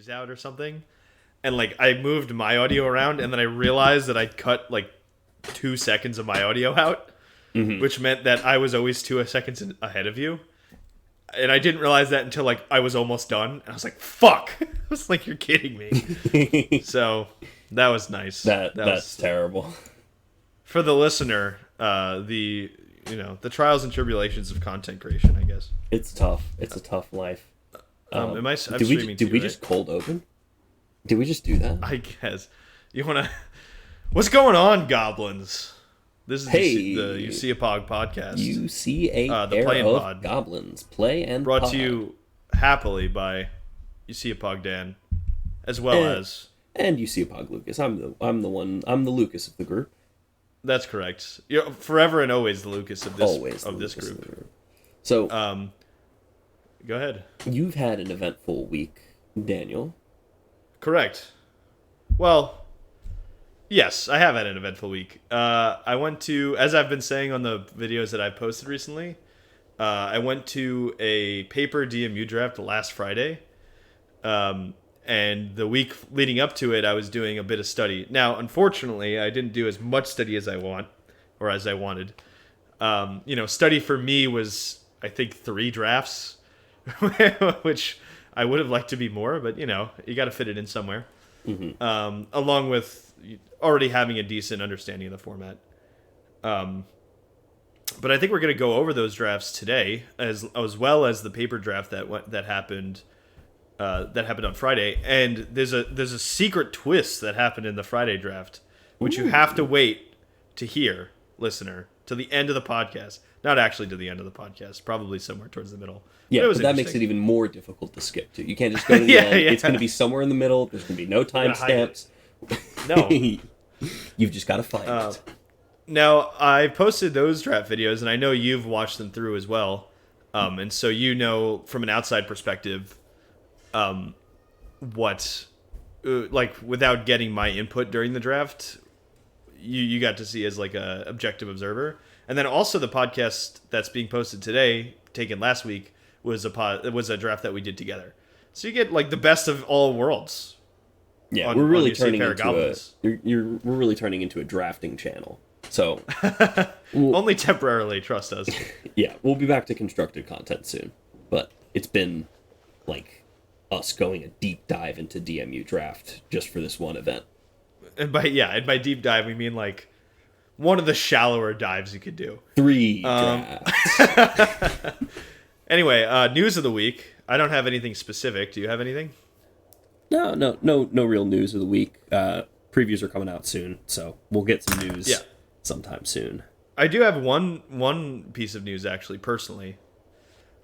phase out or something. And like I moved my audio around, and then I realized that I'd cut like 2 seconds of my audio out, which meant that I was always 2 seconds ahead of you. And I didn't realize that until like I was almost done. And I was like, "Fuck!" I was like, "You're kidding me." So that was nice. That's was terrible. for the listener. The trials and tribulations of content creation, I guess. It's tough. It's a tough life. I'm did streaming we too, right? just cold open? Did we just do that? I guess. You wanna? What's going on, Goblins? This is the You See a Pog podcast. You see a the pair Play and of Pod. goblins play and Brought pod. to you happily by You See a Pog Dan, as well as. And you see a Pog Lucas. I'm the Lucas of the group. That's correct. You're forever and always the Lucas of this Lucas group. So, go ahead. You've had an eventful week, Daniel. Correct. Well, yes, I have had an eventful week. I went to, as I've been saying on the videos that I've posted recently, I went to a paper DMU draft last Friday. And the week leading up to it, I was doing a bit of study. Now, unfortunately, I didn't do as much study as I wanted. Study for me was, I think, 3 drafts, which I would have liked to be more, but, you got to fit it in somewhere. Along with already having a decent understanding of the format. But I think we're going to go over those drafts today, as well as the paper draft that happened on Friday. And there's a secret twist that happened in the Friday draft, which you have to wait to hear, listener, to the end of the podcast. Not actually to the end of the podcast, probably somewhere towards the middle. Yeah, but that makes it even more difficult to skip to. You can't just go to the end. Yeah. It's going to be somewhere in the middle. There's going to be no timestamps. No. You've just got to find it. Now, I posted those draft videos, and I know you've watched them through as well. And so from an outside perspective, what, without getting my input during the draft, you got to see as like a objective observer. And then also the podcast that's being posted today, taken last week, was a draft that we did together. So you get like the best of all worlds. Yeah, we're really turning into a drafting channel. So only temporarily, trust us. Yeah, we'll be back to constructed content soon. But it's been like us going a deep dive into DMU draft just for this one event. And by deep dive we mean like one of the shallower dives you could do. 3 drafts. Anyway, news of the week. I don't have anything specific. Do you have anything? No real news of the week. Previews are coming out soon, so we'll get some news sometime soon. I do have one piece of news, actually, personally.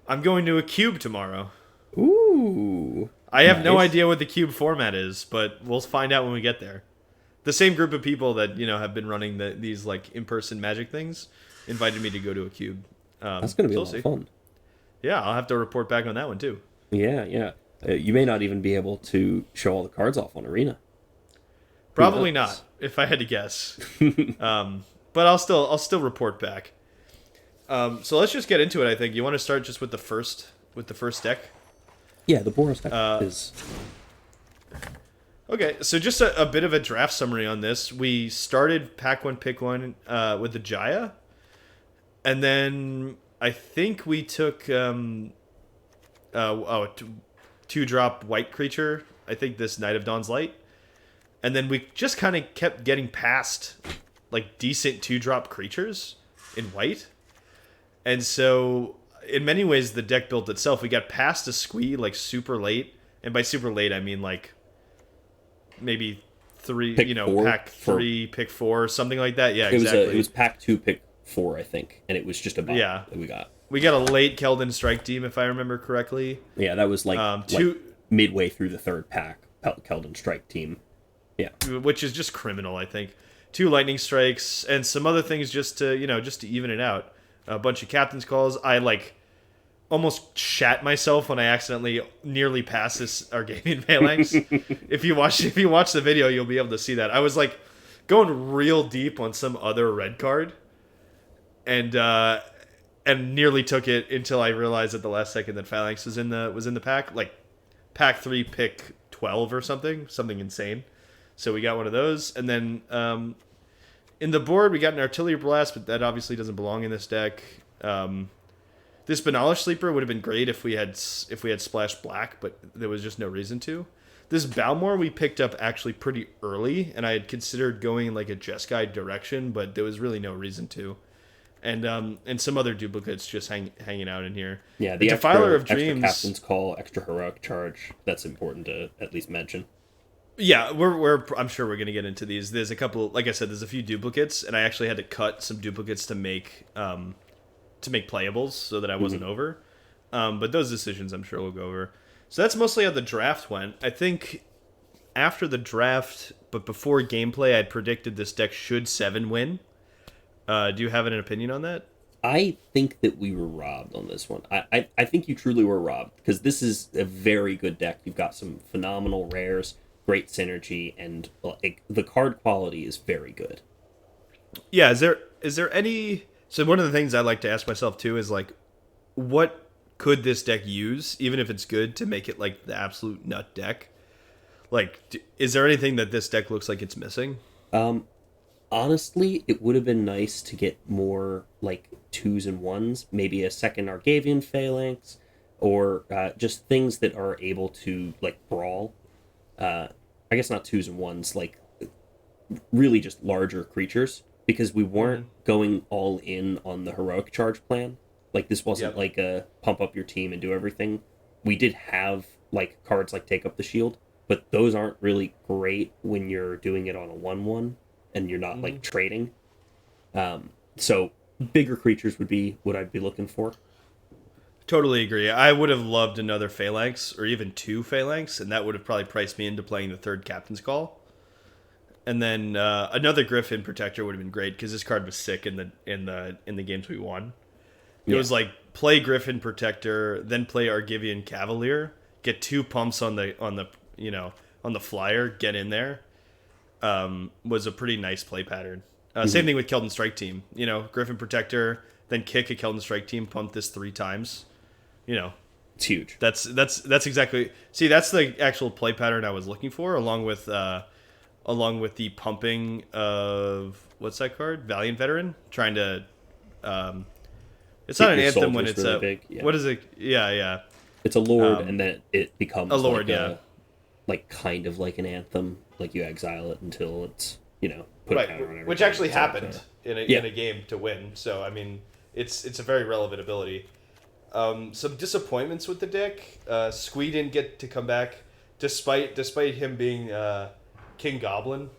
I'm going to a cube tomorrow. Ooh. I have no idea what the cube format is, but we'll find out when we get there. The same group of people that, have been running these like in-person Magic things invited me to go to a cube. That's going to be a lot of fun. Yeah, I'll have to report back on that one, too. Yeah. You may not even be able to show all the cards off on Arena. Probably not, if I had to guess. But I'll still report back. So let's just get into it. I think you want to start just with the first deck. Yeah, the Boros deck is. Okay, so just a bit of a draft summary on this. We started pack 1, pick 1 with the Jaya, and then I think we took 2-drop white creature. I think this Knight of Dawn's Light. And then we just kind of kept getting past like decent 2-drop creatures in white. And so in many ways the deck built itself. We got past a squee like super late. And by super late I mean like maybe 3, pack 3, pick 4, something like that. Yeah, exactly. It was pack 2, pick 4, I think. And it was just about that we got. We got a late Keldon Strike Team, if I remember correctly. Yeah, that was like midway through the 3rd pack, Keldon Strike Team. Yeah, which is just criminal, I think. 2 lightning strikes and some other things just to even it out. A bunch of captain's calls. I like almost shat myself when I accidentally nearly passed this Arganian Phalanx. If you watch the video, you'll be able to see that. I was like going real deep on some other red card, and nearly took it until I realized at the last second that Phalanx was in the pack. Like pack 3, pick 12 or something insane. So we got one of those, and then in the board we got an Artillery Blast, but that obviously doesn't belong in this deck. This Banalish Sleeper would have been great if we had Splash Black, but there was just no reason to. This Balmor we picked up actually pretty early, and I had considered going in like a Jeskai direction, but there was really no reason to. And some other duplicates just hanging out in here. Yeah, the Defiler of extra Dreams. Captain's Call, extra Heroic Charge. That's important to at least mention. Yeah, I'm sure we're gonna get into these. There's a couple, like I said, there's a few duplicates, and I actually had to cut some duplicates to make playables so that I wasn't over. But those decisions I'm sure we'll go over. So that's mostly how the draft went. I think after the draft, but before gameplay, I'd predicted this deck should 7 win. Do you have an opinion on that? I think that we were robbed on this one. I think you truly were robbed, because this is a very good deck. You've got some phenomenal rares, great synergy, and like, the card quality is very good. Yeah, is there any... So one of the things I like to ask myself too is like, what could this deck use, even if it's good, to make it like the absolute nut deck? Like, is there anything that this deck looks like it's missing? Honestly, it would have been nice to get more like 2s and 1s, maybe a second Argavian Phalanx, or just things that are able to like brawl. I guess not 2s and 1s, like really just larger creatures, because we weren't going all in on the Heroic Charge plan. Like, this wasn't like a pump up your team and do everything. We did have like cards like Take Up the Shield, but those aren't really great when you're doing it on a 1/1 and you're not like trading. So bigger creatures would be what I'd be looking for. Totally agree. I would have loved another Phalanx, or even 2 Phalanx, and that would have probably priced me into playing the 3rd Captain's Call. And then another Griffin Protector would have been great, because this card was sick in the games we won. It was like, play Griffin Protector, then play Argivian Cavalier, get 2 pumps on the flyer, get in there. Was a pretty nice play pattern. Same thing with Keldon Strike Team. Griffin Protector, then kick a Keldon Strike Team, pump this 3 times. It's huge. That's exactly. See, that's the actual play pattern I was looking for, along with the pumping of, what's that card? Valiant Veteran, trying to. It's not an anthem when it's really big. Yeah. What is it? Yeah. It's a lord, and then it becomes a lord. Like kind of like an anthem. Like, you exile it until it's put right, a counter on everything. which actually happened in a game to win. So I mean, it's a very relevant ability. Some disappointments with the deck. Squee didn't get to come back, despite him being King Goblin.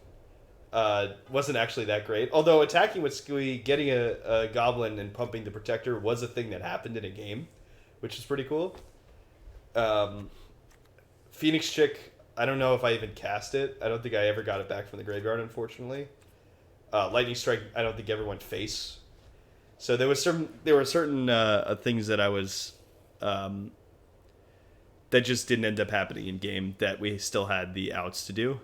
Wasn't actually that great. Although attacking with Squee, getting a Goblin and pumping the Protector was a thing that happened in a game, which is pretty cool. Phoenix Chick, I don't know if I even cast it. I don't think I ever got it back from the graveyard, unfortunately. Lightning Strike, I don't think ever went face. So there were certain things that I was that just didn't end up happening in game that we still had the outs to do.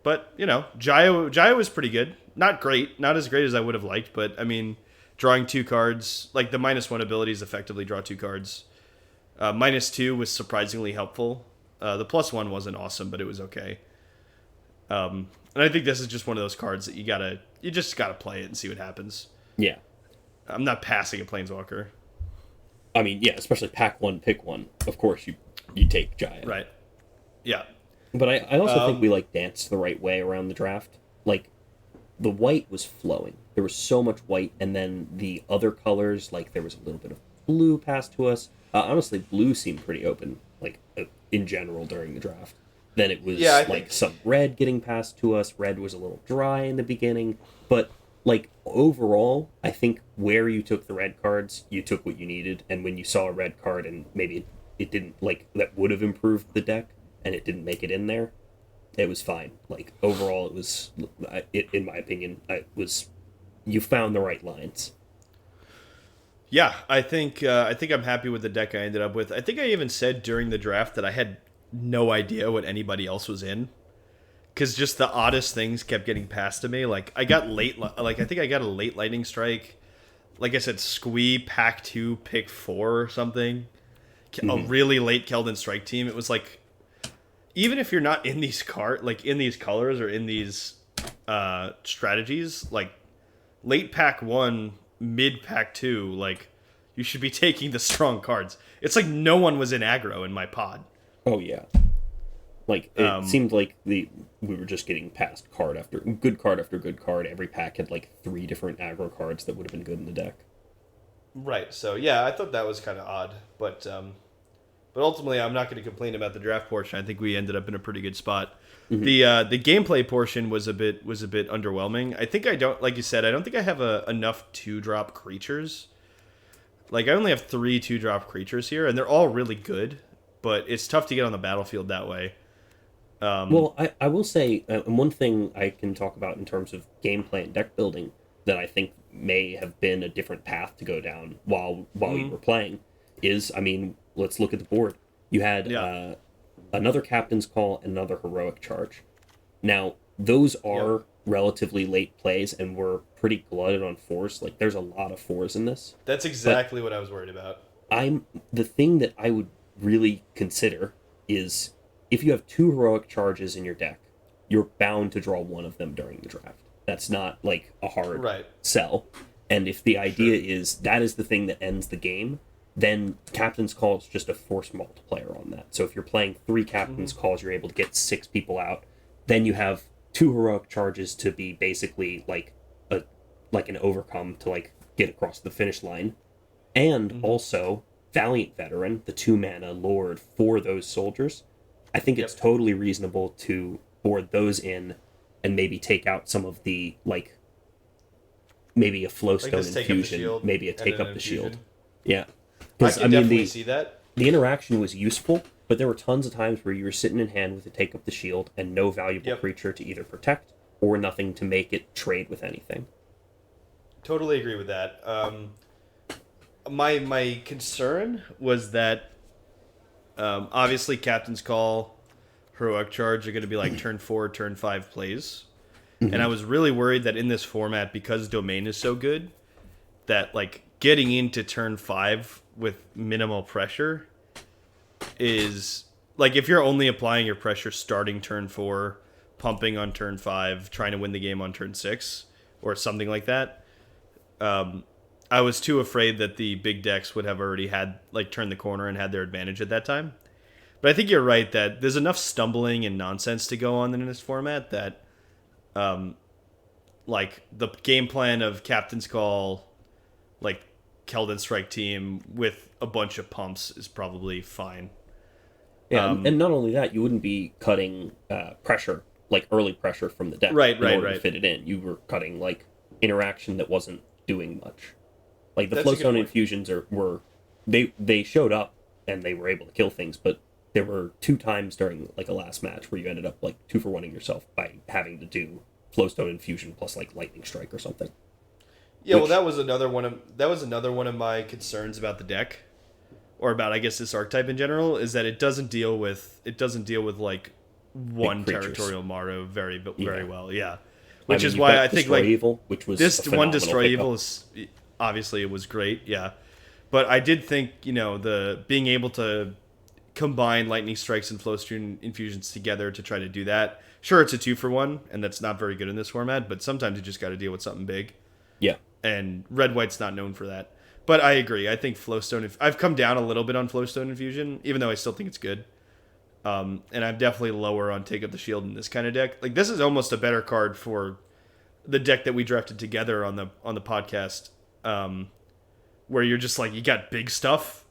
But Jaya was pretty good. Not great, not as great as I would have liked, but I mean, drawing 2 cards, like the -1 abilities effectively draw 2 cards. -2 was surprisingly helpful. The +1 wasn't awesome, but it was okay. And I think this is just one of those cards that you just gotta play it and see what happens. Yeah. I'm not passing a Planeswalker. I mean, yeah, especially pack 1, pick 1. Of course, you take Jaya. Right. Yeah. But I also think we danced the right way around the draft. Like, the white was flowing. There was so much white, and then the other colors, like there was a little bit of blue passed to us. Honestly, blue seemed pretty open, in general during the draft. Then it was some red getting passed to us. Red was a little dry in the beginning, but overall, I think where you took the red cards, you took what you needed. And when you saw a red card and maybe it didn't that would have improved the deck, and it didn't make it in there, it was fine. Overall, it was, in my opinion, you found the right lines. Yeah, I think I'm happy with the deck I ended up with. I think I even said during the draft that I had no idea what anybody else was in, because just the oddest things kept getting passed to me. I got I think I got a late Lightning Strike. Like I said, Squee, pack 2, pick 4 or something. A really late Keldon Strike Team. It was even if you're not in these in these colors or in these strategies, like late pack 1, mid pack 2, like you should be taking the strong cards. It's like no one was in aggro in my pod. Oh yeah. Like it seemed like we were just getting past card after good card after good card. Every pack had like 3 different aggro cards that would have been good in the deck. Right. So yeah, I thought that was kind of odd, but ultimately I'm not going to complain about the draft portion. I think we ended up in a pretty good spot. Mm-hmm. The gameplay portion was a bit underwhelming. I think I don't, like you said, I don't think I have enough 2-drop creatures. Like I only have 3 2-drop creatures here, and they're all really good, but it's tough to get on the battlefield that way. Well, I will say, one thing I can talk about in terms of gameplay and deck building that I think may have been a different path to go down while we were playing is, I mean, let's look at the board. You had another Captain's Call and another Heroic Charge. Now, those are relatively late plays, and we're pretty glutted on 4s. Like, there's a lot of 4s in this. That's exactly what I was worried about. The thing that I would really consider is if you have 2 Heroic Charges in your deck, you're bound to draw one of them during the draft. That's not like a hard sell. And if the idea is that is the thing that ends the game, then Captain's Call is just a force multiplier on that. So if you're playing 3 Captain's Calls, you're able to get 6 people out. Then you have 2 Heroic Charges to be basically like an overcome to like get across the finish line. And also Valiant Veteran, the 2-mana Lord for those soldiers. I think it's totally reasonable to board those in and maybe take out some of the, like, maybe a Flowstone infusion, maybe a take up the shield. Yeah. Because I mean, definitely see that. The interaction was useful, but there were tons of times where you were sitting in hand with a take up the shield and no valuable creature to either protect or nothing to make it trade with anything. Totally agree with that. My concern was that obviously Captain's Call, Heroic Charge are going to be like turn 4, turn 5 plays. And I was really worried that in this format, because Domain is so good, that like getting into turn 5 with minimal pressure is like, if you're only applying your pressure starting turn 4, pumping on turn 5, trying to win the game on turn 6 or something like that, I was too afraid that the big decks would have already had like turned the corner and had their advantage at that time. But I think you're right that there's enough stumbling and nonsense to go on in this format that like the game plan of Captain's Call, like Keldon Strike team with a bunch of pumps is probably fine. Yeah, and not only that, you wouldn't be cutting pressure, like early pressure from the deck in order to fit it in. You were cutting like interaction that wasn't doing much. Like the Flowstone infusions they showed up and they were able to kill things, but there were 2 times during like a last match where you ended up like 2-for-1ing yourself by having to do Flowstone infusion plus like Lightning Strike or something. Yeah, well, that was another one of my concerns about the deck, or about I guess this archetype in general, is that it doesn't deal with like one territorial Maru very well. Yeah, which is why I think like Evil, which was this one Destroy Evil is obviously it was great. Yeah, but I did think the being able to combine Lightning Strikes and Flowstone infusions together to try to do that. Sure, it's a 2-for-1, and that's not very good in this format, but sometimes you just got to deal with something big. Yeah. And Red-White's not known for that. But I agree. I think Flowstone... I've come down a little bit on Flowstone infusion, even though I still think it's good. And I'm definitely lower on Take Up the Shield in this kind of deck. Like, this is almost a better card for the deck that we drafted together on the podcast, where you're just like, you got big stuff,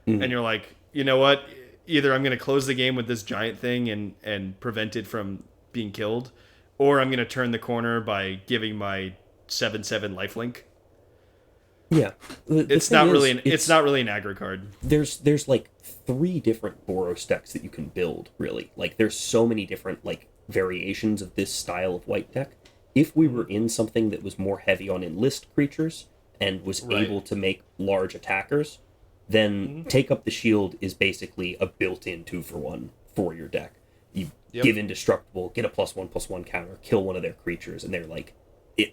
and you're like, you know what? Either I'm going to close the game with this giant thing and prevent it from being killed, or I'm going to turn the corner by giving my 7/7 lifelink. Yeah, it's not really an aggro card. There's like 3 different Boros decks that you can build. Really, like there's so many different like variations of this style of white deck. If we were in something that was more heavy on enlist creatures and was able to make large attackers, then Take Up the Shield is basically a built-in 2-for-1 for your deck. You give Indestructible, get a +1/+1 counter, kill one of their creatures, and they're like,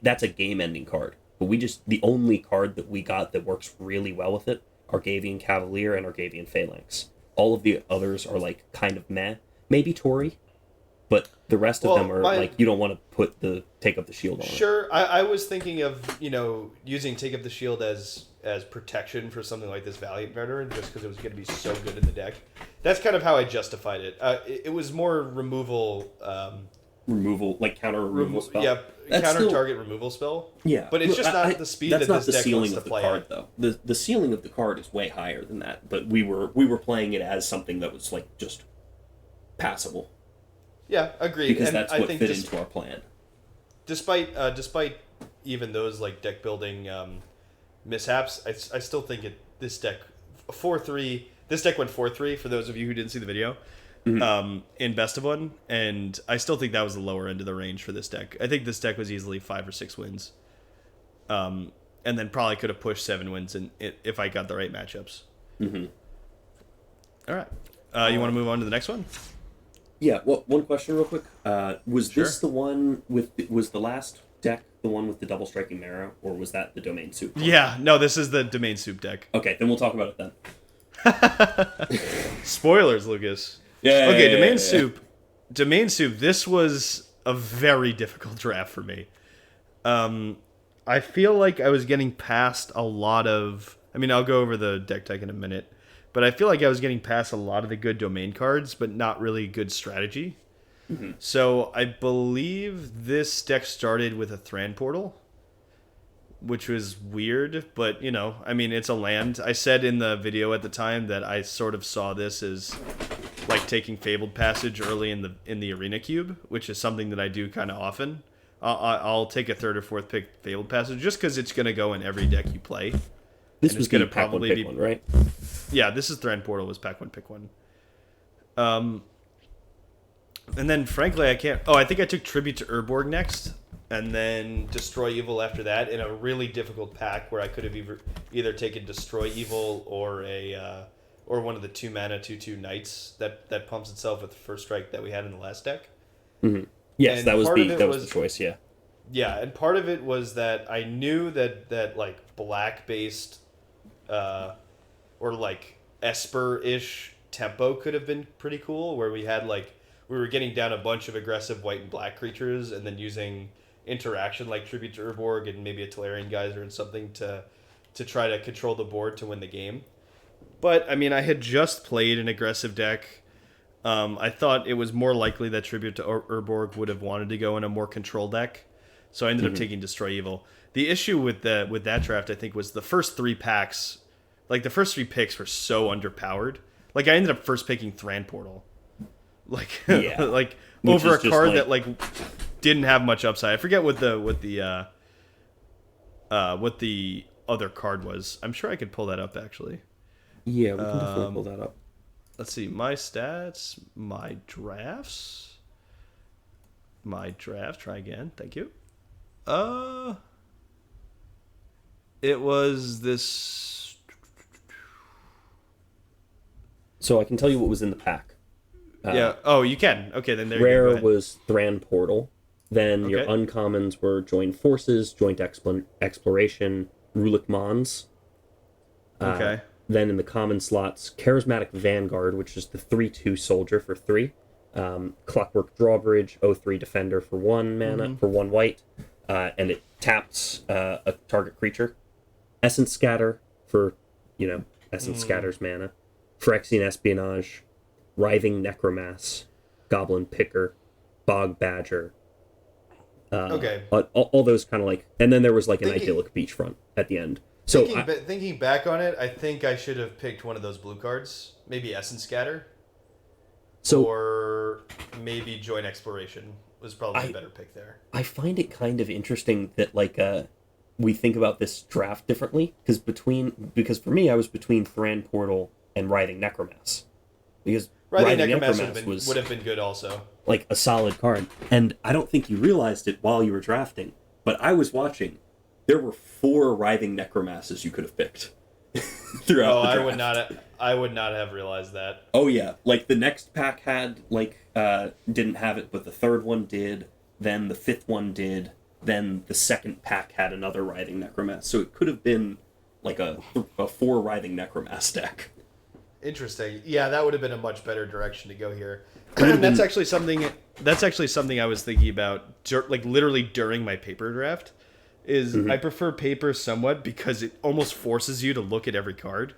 that's a game-ending card. But the only card that we got that works really well with it are Argavian Cavalier and Argavian Phalanx. All of the others are like kind of meh, maybe Tori, but the rest of them are my- you don't want to take up the shield on it. Sure, I was thinking of using Take Up the Shield as protection for something like this Valiant veteran, just because it was going to be so good in the deck. That's kind of how I justified it. It was more removal. Removal, like counter removal spell. Yeah, That's counter still- target removal spell. Yeah, but it's just not the speed that that's this not the deck wants ceiling to of the play card, at. though. The ceiling of the card is way higher than that. But we were playing it as something that was like just passable Yeah, agreed. because and that's I what think fit into our plan. despite even those like deck building mishaps, I still think this deck 4-3. This deck went 4-3 for those of you who didn't see the video. In Best of One, and I still think that was the lower end of the range for this deck. I think this deck was easily 5 or 6 wins, and then probably could have pushed 7 wins if I got the right matchups. All right, you want to move on to the next one? Yeah. Well, one question real quick. Was Sure. this the one was the last deck the one with the double striking Mara, or was that the Domain Soup one? Yeah, no, this is the Domain Soup deck. Okay, then we'll talk about it then. Spoilers, Lucas. Yeah. Okay, Domain Soup. Domain Soup. This was a very difficult draft for me. I feel like I was getting past a lot of. I mean, I'll go over the deck tech in a minute, but I feel like I was getting past a lot of the good domain cards, but not really good strategy. So I believe this deck started with a Thran Portal, which was weird, but I mean, it's a land. I said in the video at the time that I sort of saw this as like taking Fabled Passage early in the Arena Cube, which is something that I do kind of often. I'll take a third or fourth pick Fabled Passage just because it's going to go in every deck you play. This And was it's gonna the pack one, probably pick be- one, right? Yeah, this is Thran Portal was pack one, pick one. And then frankly, I can't. Oh, I think I took Tribute to Urborg next, and then Destroy Evil after that in a really difficult pack where I could have either taken Destroy Evil or or one of the 2-mana 2/2 Knights that pumps itself with the first strike that we had in the last deck. Yes, And that was part of it the was- choice. Yeah. Yeah, and part of it was that I knew that like black based or like Esper-ish tempo could have been pretty cool, where we were getting down a bunch of aggressive white and black creatures and then using interaction like Tribute to Urborg and maybe a Tolarian Geyser and something to try to control the board to win the game. But I mean, I had just played an aggressive deck. I thought it was more likely that Tribute to Urborg would have wanted to go in a more control deck. So I ended up taking Destroy Evil. The issue with that draft, I think, was the first 3 packs. Like, the first 3 picks were so underpowered. Like, I ended up first picking Thran Portal. Like, Yeah. like Which over a is just card like- that, like, didn't have much upside. I forget what the other card was. I'm sure I could pull that up, actually. Yeah, we can definitely pull that up. Let's see. My stats. My drafts. My draft. Try again. Thank you. It was this. So I can tell you what was in the pack. Yeah. Oh, you can. Okay, then there you go. Rare Go ahead. was Thran Portal. Then your Okay. uncommons were Joined Forces, Joint Exploration, Rulik Mons. Okay. Then in the common slots, Charismatic Vanguard, which is the 3/2 soldier for 3. Clockwork Drawbridge, 0/3 Defender for 1 mana, for 1 white. And it taps a target creature. Essence Scatter for, Essence Scatter's mana. Phyrexian Espionage, Writhing Necromass, Goblin Picker, Bog Badger. Okay. All those kind of like... And then there was like an Thinking- idyllic beachfront at the end. So Thinking back on it, I think I should have picked one of those blue cards. Maybe Essence Scatter. Or maybe Joint Exploration was probably a better pick there. I find it kind of interesting that we think about this draft differently because for me I was between Thran Portal and Writhing Necromass because Writhing Necromass would have been good also. like a solid card, and I don't think you realized it while you were drafting, but I was watching. There were 4 Writhing Necromasses you could have picked throughout the draft. I would not have realized that. Oh yeah, like the next pack had didn't have it, but the third one did. Then the 5th one did. Then the second pack had another Writhing Necromass. So it could have been like a 4 Writhing Necromass deck. Interesting. Yeah, that would have been a much better direction to go here. That's actually something. That's actually something I was thinking about, like literally during my paper draft. I prefer paper somewhat because it almost forces you to look at every card.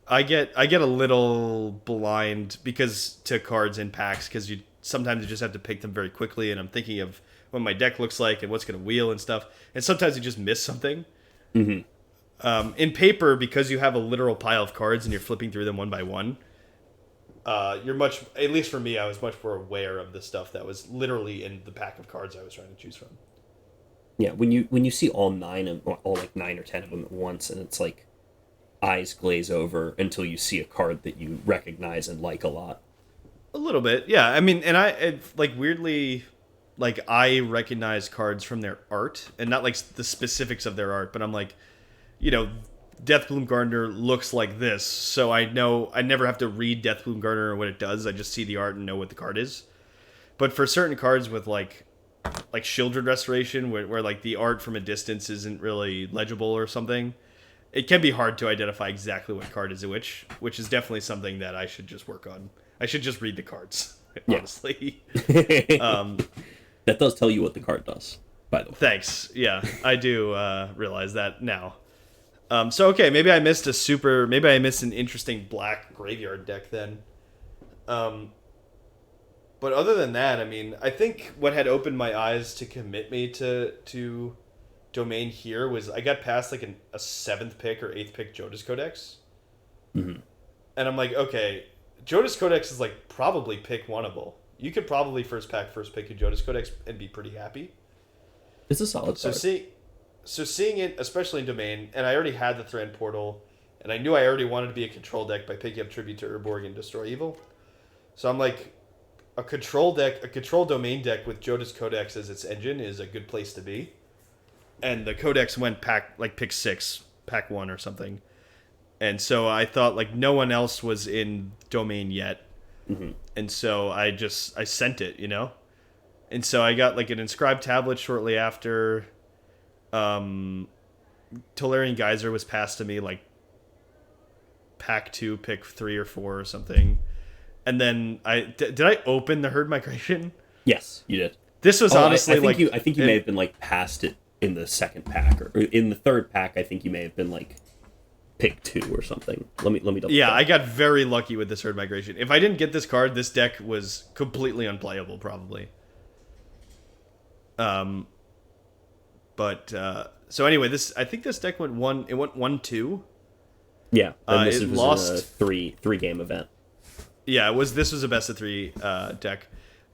I get a little blind because to cards in packs because you sometimes you just have to pick them very quickly, and I'm thinking of what my deck looks like and what's going to wheel and stuff, and sometimes you just miss something. In paper, because you have a literal pile of cards and you're flipping through them one by one, you're much, at least for me, I was much more aware of the stuff that was literally in the pack of cards I was trying to choose from. Yeah, when you see all 9 or 10 of them at once, and it's like eyes glaze over until you see a card that you recognize and like a lot. A little bit, yeah. I mean, and like weirdly, like I recognize cards from their art and not like the specifics of their art, but I'm like, Deathbloom Gardener looks like this, so I know I never have to read Deathbloom Gardener or what it does. I just see the art and know what the card is. But for certain cards with like Shieldred Restoration, where like the art from a distance isn't really legible or something, it can be hard to identify exactly what card is which is definitely something that I should just work on. I should just read the cards, honestly. That does tell you what the card does, by the way. Thanks. Yeah, I do realize that now. So okay, maybe I missed an interesting black graveyard deck then. But other than that, I mean, I think what had opened my eyes to commit me to Domain here was I got past like a 7th pick or 8th pick Jodas Codex. And I'm like, okay, Jodas Codex is like probably pick oneable. You could probably first pick a Jodas Codex and be pretty happy. It's a solid card. So seeing it, especially in Domain, and I already had the Thran Portal, and I knew I already wanted to be a control deck by picking up Tribute to Urborg and Destroy Evil. So I'm like, a control Domain deck with Jodas Codex as its engine is a good place to be. And the Codex went pick 6, pack 1 or something. And so I thought like no one else was in Domain yet. And so I sent it, And so I got like an inscribed tablet shortly after. Tolarian Geyser was passed to me like pack 2, pick 3 or 4 or something. And then did I open the Herd Migration? Yes, you did. This was honestly I think you may have been like past it in the 2nd pack or in the 3rd pack. I think you may have been like pick 2 or something. Let me double check. I got very lucky with this Herd Migration. If I didn't get this card, this deck was completely unplayable probably. But so anyway, I think this deck went 1-2. Yeah, and it was lost a three game event. Yeah, this was a best of 3 deck.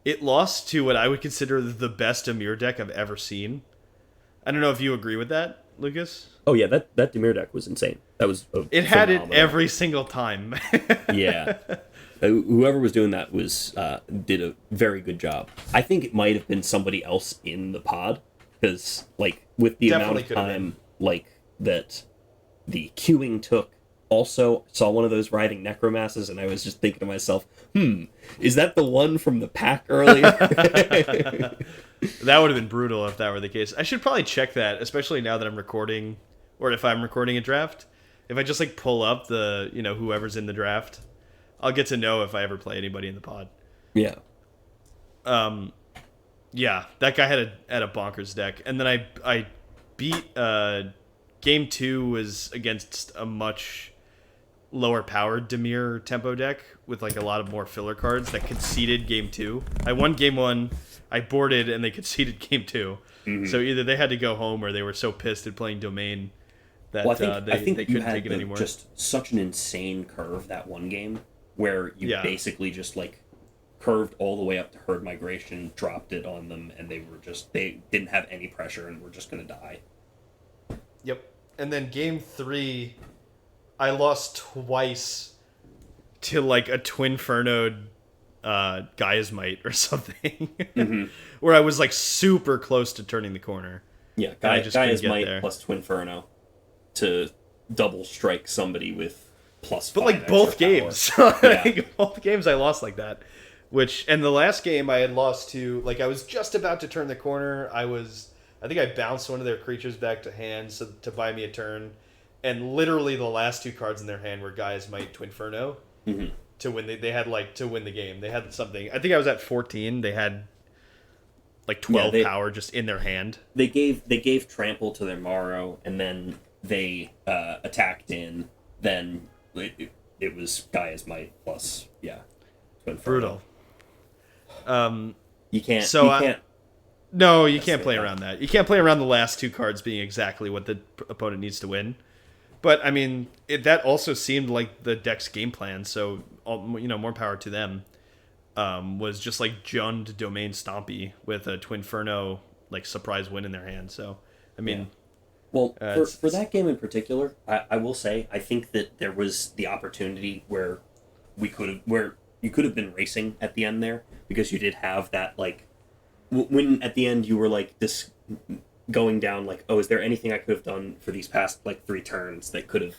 It lost to what I would consider the best Amir deck I've ever seen. I don't know if you agree with that, Lucas. Oh yeah, that Dimir deck was insane. That was it had it every single time. Yeah. Whoever was doing that did a very good job. I think it might have been somebody else in the pod because like with the Definitely amount of time like that the queuing took. Also saw one of those riding necromasses, and I was just thinking to myself, is that the one from the pack earlier? That would have been brutal if that were the case. I should probably check that, especially now that I'm recording, or if I'm recording a draft. If I just like pull up the, whoever's in the draft, I'll get to know if I ever play anybody in the pod. Yeah. Yeah, that guy had a bonkers deck, and then I beat game 2 was against a much lower powered Dimir tempo deck with like a lot of more filler cards that conceded game 2. I won game 1, I boarded, and they conceded game 2. So either they had to go home or they were so pissed at playing Domain that I think they couldn't take it anymore. Just such an insane curve that one game where you basically just like curved all the way up to Herd Migration, dropped it on them, and they didn't have any pressure and were just going to die. Yep. And then game 3, I lost twice to like a Twinferno Gaia's Might or something. Where I was like super close to turning the corner. Yeah, Gaia's Might plus Twinferno to double strike somebody with +5. But like both games. Both games I lost like that. And the last game I had lost to, like I was just about to turn the corner. I think I bounced one of their creatures back to hand to buy me a turn. And literally the last 2 cards in their hand were Gaia's Might, Twinferno. to win. They had like to win the game. They had something. I think I was at 14. They had like 12 power just in their hand. They gave trample to their Morrow, and then they attacked in. Then it was Gaia's Might plus brutal. You can't. No, you can't play around that. You can't play around the last two cards being exactly what the opponent needs to win. But I mean, that also seemed like the deck's game plan. So more power to them. Was just like Jund Domain Stompy with a Twinferno like surprise win in their hand. So I mean, well, for that game in particular, I will say I think that there was the opportunity where you could have been racing at the end there, because you did have that like. When at the end you were like this going down like, oh, is there anything I could have done for these past like 3 turns that could have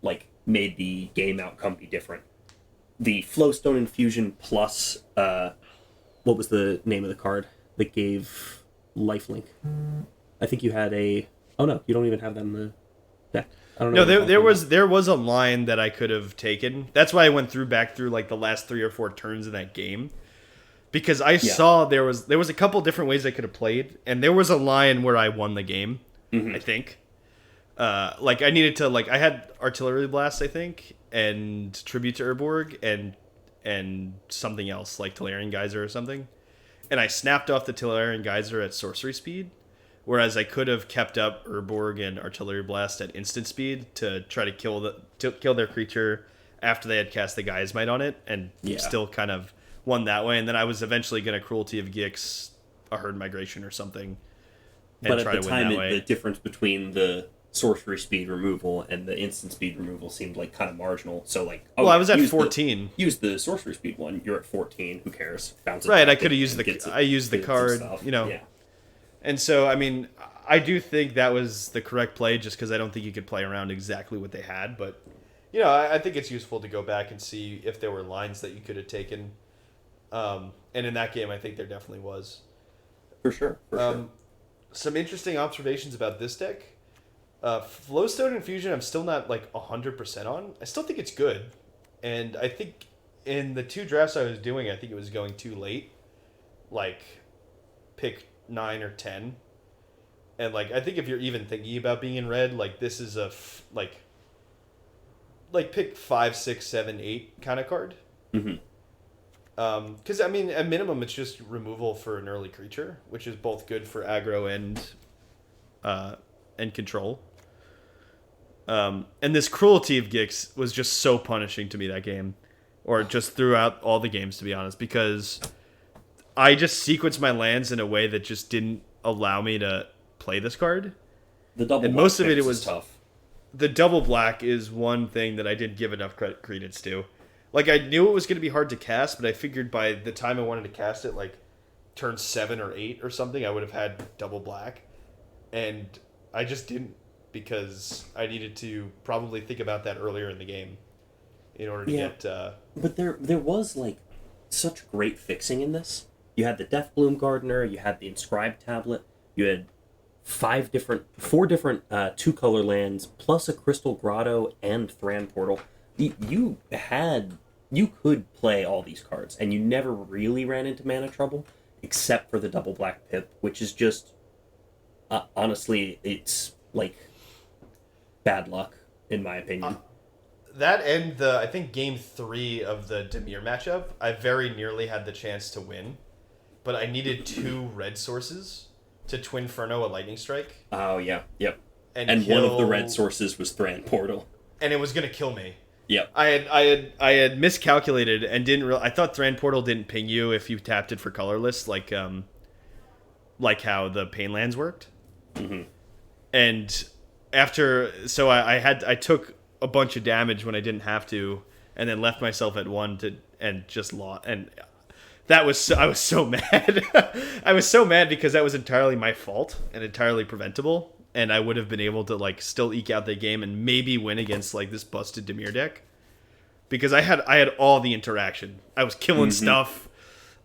like made the game outcome be different? The Flowstone Infusion plus what was the name of the card that gave lifelink? I think you had you don't even have that in the deck. I don't know. No, there was a line that I could have taken. That's why I went back through like the last 3 or 4 turns in that game. Because I saw there was a couple different ways I could have played, and there was a line where I won the game, I think. Like I needed to I had Artillery Blast, I think, and Tribute to Urborg, and something else like Tolarian Geyser or something, and I snapped off the Tolarian Geyser at sorcery speed, whereas I could have kept up Urborg and Artillery Blast at instant speed to try to kill their creature after they had cast the Gaia's Might on it, and still kind of won that way. And then I was eventually going to Cruelty of Gix, a Herd Migration or something, and but try at the to win time, that way. The difference between the sorcery speed removal and the instant speed removal seemed like kind of marginal. So like, I was at 14. Use the sorcery speed one. You're at 14. Who cares? Bounce it right. I could have used the card. Yeah. And so I mean, I do think that was the correct play, just because I don't think you could play around exactly what they had. But I think it's useful to go back and see if there were lines that you could have taken. And in that game, I think there definitely was. For sure. Some interesting observations about this deck. Flowstone Infusion, I'm still not like 100% on. I still think it's good. And I think in the 2 drafts I was doing, I think it was going too late. Like, pick 9 or 10. And like, I think if you're even thinking about being in red, like this is like pick 5, 6, 7, 8 kind of card. Mm-hmm. Because I mean, at minimum, it's just removal for an early creature, which is both good for aggro and control. And this Cruelty of Gix was just so punishing to me that game, or just throughout all the games, to be honest, because I just sequenced my lands in a way that just didn't allow me to play this card. The double and most of it was tough. The double black is one thing that I didn't give enough credence to. Like, I knew it was going to be hard to cast, but I figured by the time I wanted to cast it, like, turn 7 or 8 or something, I would have had double black. And I just didn't, because I needed to probably think about that earlier in the game in order to get... But there was, like, such great fixing in this. You had the Deathbloom Gardener, you had the Inscribed Tablet, you had 4 different 2-color lands, plus a Crystal Grotto and Thran Portal. You could play all these cards, and you never really ran into mana trouble, except for the double black Pip, which is just, honestly, it's like bad luck, in my opinion. That and I think game 3 of the Dimir matchup, I very nearly had the chance to win, but I needed 2 red sources to Twinferno a Lightning Strike. Oh yeah, yep. And one of the red sources was Thran Portal, and it was gonna kill me. Yep. I had miscalculated and didn't I thought Thran Portal didn't ping you if you tapped it for colorless, like how the Pain Lands worked. Mm-hmm. And I took a bunch of damage when I didn't have to, and then left myself at 1 and just lost. And I was so mad. I was so mad because that was entirely my fault and entirely preventable. And I would have been able to like still eke out the game and maybe win against like this busted Dimir deck, because I had all the interaction. I was killing stuff.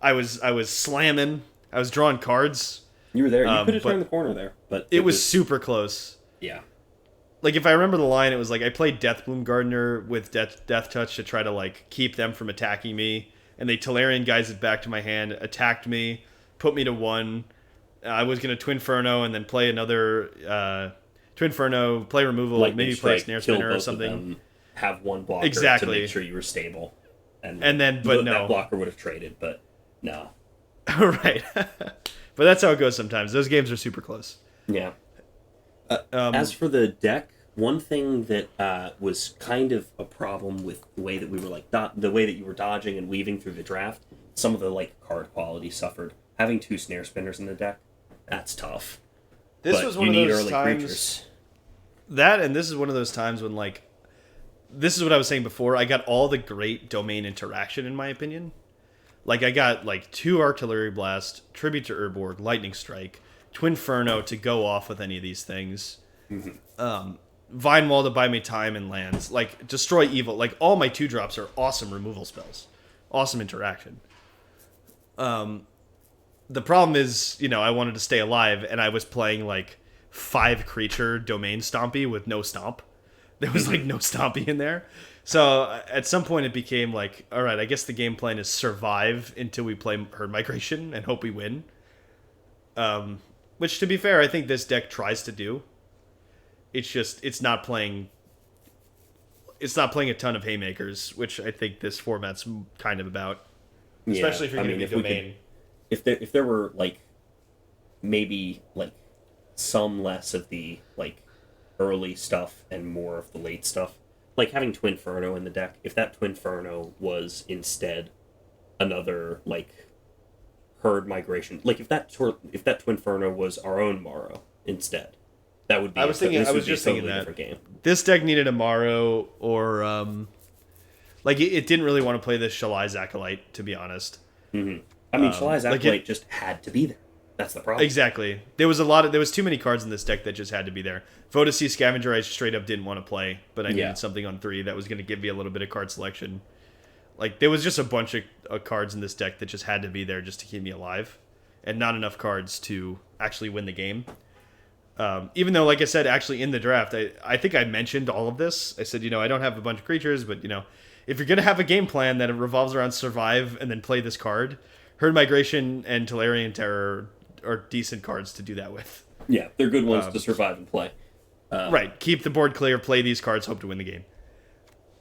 I was slamming. I was drawing cards. You were there. You could have turned the corner there, but it was super close. Yeah. like if I remember the line, it was like I played Deathbloom Gardener with Death Touch to try to like keep them from attacking me, and they Tolarian guys it back to my hand, attacked me, put me to 1. I was gonna Twinferno and then play another Twinferno, play removal, maybe play a Snare Spinner or something. Have one blocker to make sure you were stable, and then but no, that blocker would have traded, but no. Right, but that's how it goes sometimes. Those games are super close. Yeah. As for the deck, one thing that was kind of a problem with the way that we were like the way that you were dodging and weaving through the draft, some of the like card quality suffered. Having 2 Snare Spinners in the deck, that's tough. This was one of those times. That and this is one of those times when like, this is what I was saying before. I got all the great domain interaction in my opinion. Like I got like 2 Artillery Blast, Tribute to Urborg, Lightning Strike, Twinferno to go off with any of these things. Mm-hmm. Vine Wall to buy me time and lands. Like Destroy Evil. Like all my 2-drops are awesome removal spells. Awesome interaction. The problem is, I wanted to stay alive, and I was playing like 5 creature domain stompy with no stomp. There was like no stompy in there. So at some point it became like, all right, I guess the game plan is survive until we play Herd Migration and hope we win. Which, to be fair, I think this deck tries to do. It's just it's not playing a ton of haymakers, which I think this format's kind of about. Especially if you're going to be domain. If there were like maybe like some less of the like early stuff and more of the late stuff, like having Twinferno in the deck, if that Twinferno was instead another like Herd Migration, like if that Twinferno was our own Morrow instead, that would be. I was just thinking that different game. This deck needed a Morrow or like it didn't really want to play this Shalai's Acolyte, to be honest. Mm-hmm. I mean, Shalai's Acolyte just had to be there. That's the problem. Exactly. There was too many cards in this deck that just had to be there. Vodacy Scavenger, I straight up didn't want to play, but I needed something on 3 that was going to give me a little bit of card selection. Like, there was just a bunch of cards in this deck that just had to be there just to keep me alive, and not enough cards to actually win the game. Even though, like I said, actually in the draft, I think I mentioned all of this. I said, I don't have a bunch of creatures, but, if you're going to have a game plan that revolves around survive and then play this card, Herd Migration and Tolarian Terror are decent cards to do that with. Yeah, they're good ones to survive and play. Right. Keep the board clear, play these cards, hope to win the game.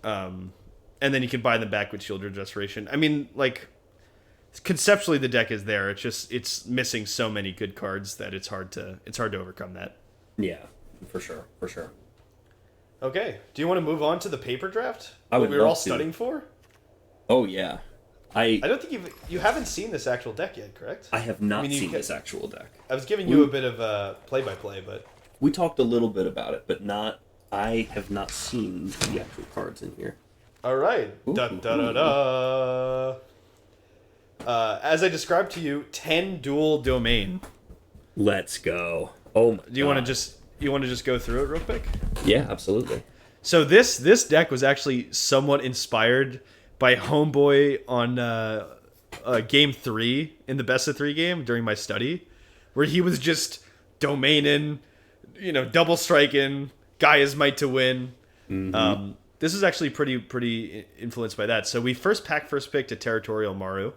And then you can buy them back with Shieldred Restoration. I mean, like, conceptually the deck is there. It's missing so many good cards that it's hard to overcome that. Yeah, for sure. Okay. Do you want to move on to the paper draft? What we were all studying for? Oh yeah. I don't think you haven't seen this actual deck yet, correct? I have not seen this actual deck. I was giving you a bit of a play-by-play, but we talked a little bit about it, but I have not seen the actual cards in here. All right. Da da da da. As I described to you, 10 dual domain. Let's go. Oh my God. Do you want to just go through it real quick? Yeah, absolutely. So this deck was actually somewhat inspired by Homeboy on game 3 in the best of 3 game during my study, where he was just domaining, double striking, Gaia's Might to win. Mm-hmm. This is actually pretty influenced by that. So we first picked a Territorial Maru.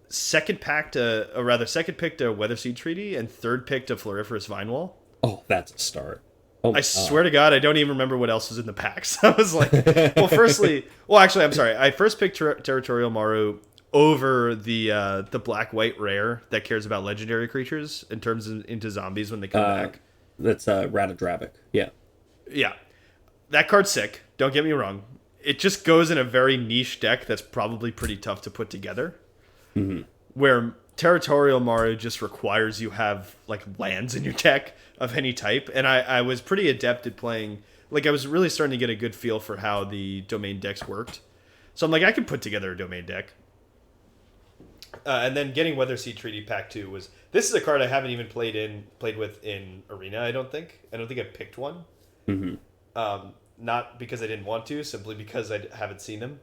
Second picked a Weatherseed Treaty, and third picked a Floriferous Vinewall. Oh, that's a start. I swear to God, I don't even remember what else was in the packs. I was like, actually, I'm sorry. I first picked Territorial Maru over the black-white rare that cares about legendary creatures and turns into zombies when they come back. That's Ratadrabic. Yeah. Yeah. That card's sick. Don't get me wrong. It just goes in a very niche deck that's probably pretty tough to put together. Mm-hmm. Where Territorial Maru just requires you have like lands in your deck of any type, and I was pretty adept at playing. Like, I was really starting to get a good feel for how the domain decks worked. So I'm like, I could put together a domain deck. And then getting Weatherseed Treaty Pack 2 was... This is a card I haven't even played with in Arena, I don't think. I don't think I picked one. Mm-hmm. Not because I didn't want to, simply because I haven't seen them.